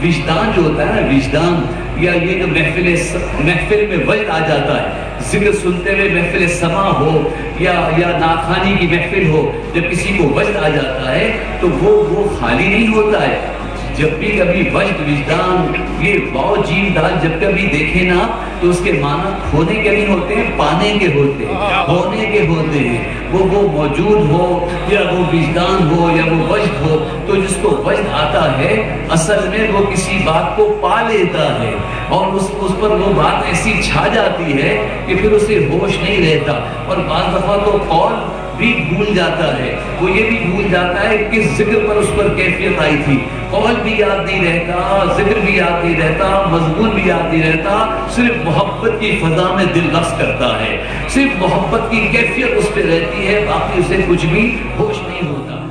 وجدان جو ہوتا ہے نا، وجدان یا یہ جو محفل میں وجد آ جاتا ہے، ذکر سنتے ہوئے محفل سما ہو یا ناخوانی کی محفل ہو، جب کسی کو وجد آ جاتا ہے تو وہ خالی نہیں ہوتا ہے۔ جب بھی کبھی وجد، وجدان، یہ واو جیم دال جب کبھی دیکھے نا تو اس کے معنی کھونے کے نہیں ہوتے ہیں، پانے کے ہوتے ہیں، ہونے کے ہوتے ہیں۔ وہ موجود ہو یا وہ وجدان ہو یا وہ وجد ہو، تو جس کو وجد آتا ہے اصل میں وہ کسی بات کو پا لیتا ہے اور اس پر وہ بات ایسی چھا جاتی ہے کہ پھر اسے ہوش نہیں رہتا، اور بعض دفعہ تو قول بھی بھول جاتا ہے، وہ یہ بھی بھول جاتا ہے کہ ذکر پر اس پر کیفیت آئی تھی، قول بھی یاد نہیں رہتا، ذکر بھی یاد نہیں رہتا، مضمون بھی یاد نہیں رہتا، صرف محبت کی فضا میں دل رقص کرتا ہے، صرف محبت کی کیفیت اس پہ رہتی ہے، باقی اسے کچھ بھی ہوش نہیں ہوتا۔